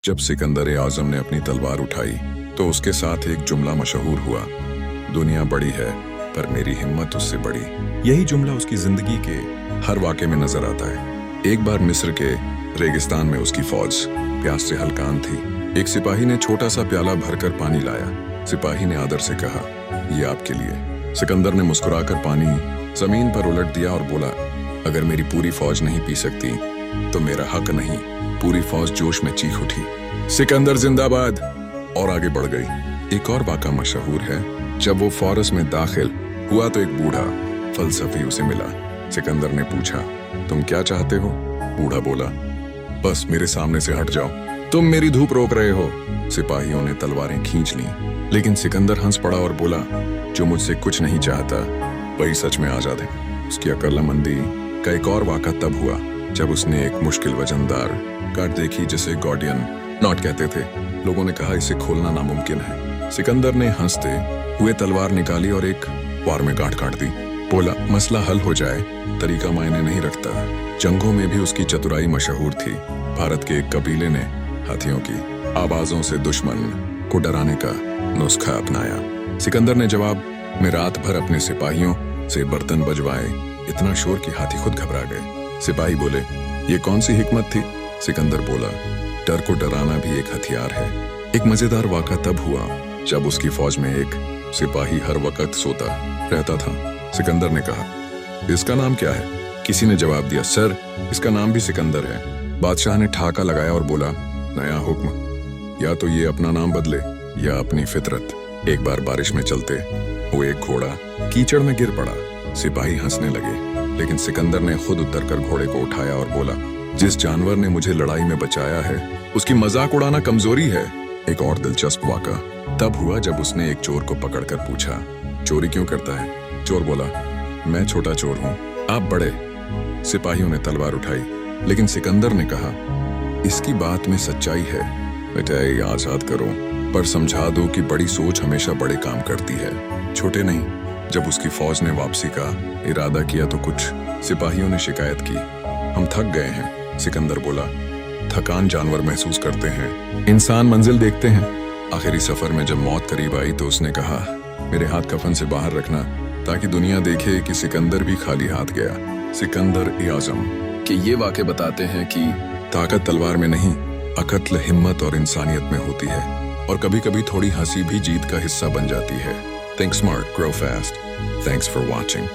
जब सिकंदर आजम ने अपनी तलवार उठाई तो उसके साथ एक जुमला मशहूर हुआ, दुनिया बड़ी है पर मेरी हिम्मत उससे बड़ी। यही जुमला उसकी जिंदगी के हर वाक़े में नजर आता है। एक बार मिस्र के रेगिस्तान में उसकी फौज प्यास से हलकान थी। एक सिपाही ने छोटा सा प्याला भरकर पानी लाया। सिपाही ने आदर से कहा, ये आपके लिए। सिकंदर ने मुस्कुराकर पानी जमीन पर उलट दिया और बोला, अगर मेरी पूरी फौज नहीं पी सकती तो मेरा हक नहीं। पूरी फौज जोश में चीख उठी, सिकंदर जिंदाबाद, और आगे बढ़ गई। एक और वाक़ा मशहूर है, जब वो फौरस में दाखिल हुआ तो एक बूढ़ा फलसफी उसे मिला। सिकंदर ने पूछा, तुम क्या चाहते हो? बूढ़ा बोला, बस मेरे सामने से हट जाओ, तुम मेरी धूप रोक रहे हो। सिपाहियों ने तलवारें खींच ली, लेकिन सिकंदर हंस पड़ा और बोला, जो मुझसे कुछ नहीं चाहता वही सच में आजाद है। उसकी अक्लमंदी का एक और वाक़ा तब हुआ जब उसने एक मुश्किल वजनदार कार्ड देखी जिसे गॉर्डियन नॉट कहते थे। लोगों ने कहा इसे खोलना नामुमकिन है। सिकंदर ने हंसते हुए तलवार निकाली और एक वार में गांठ काट दी। बोला, मसला हल हो जाए, तरीका मायने नहीं रखता। जंगों में भी उसकी चतुराई मशहूर थी। भारत के एक कबीले ने हाथियों की आवाजों से दुश्मन को डराने का नुस्खा अपनाया। सिकंदर ने जवाब में रात भर अपने सिपाहियों से बर्तन बजवाए, इतना शोर कि हाथी खुद घबरा गए। सिपाही बोले, ये कौन सी हिकमत थी? सिकंदर बोला, डर को डराना भी एक हथियार है। एक मजेदार वाक़ा तब हुआ जब उसकी फौज में एक सिपाही हर वक्त सोता रहता था। सिकंदर ने कहा, इसका नाम क्या है? किसी ने जवाब दिया, सर इसका नाम भी सिकंदर है। बादशाह ने ठहाका लगाया और बोला, नया हुक्म, या तो ये अपना नाम बदले या अपनी फितरत। एक बार बारिश में चलते वो एक घोड़ा कीचड़ में गिर पड़ा। सिपाही हंसने लगे, लेकिन सिकंदर ने खुद उतरकर घोड़े को उठाया और बोला, जिस जानवर ने मुझे लड़ाई में बचाया है उसकी मजाक उड़ाना कमजोरी है। एक और दिलचस्प वाक़ा तब हुआ जब उसने एक चोर को पकड़कर पूछा, चोरी क्यों करता है? चोर बोला, मैं छोटा चोर हूँ, आप बड़े। सिपाहियों ने तलवार उठाई, लेकिन सिकंदर ने कहा, इसकी बात में सच्चाई है, बेटा ये आजाद करो, पर समझा दो कि बड़ी सोच हमेशा बड़े काम करती है, छोटे नहीं। जब उसकी फौज ने वापसी का इरादा किया तो कुछ सिपाहियों ने शिकायत की, हम थक गए हैं। सिकंदर बोला, थकान जानवर महसूस करते हैं, इंसान मंजिल देखते हैं। आखिरी सफर में जब मौत करीब आई तो उसने कहा, मेरे हाथ कफन से बाहर रखना ताकि दुनिया देखे कि सिकंदर भी खाली हाथ गया। सिकंदर आजम के ये वाक़े बताते हैं कि ताकत तलवार में नहीं, अकत्ल हिम्मत और इंसानियत में होती है, और कभी कभी थोड़ी हंसी भी जीत का हिस्सा बन जाती है। Think smart, grow fast. Thanks for watching.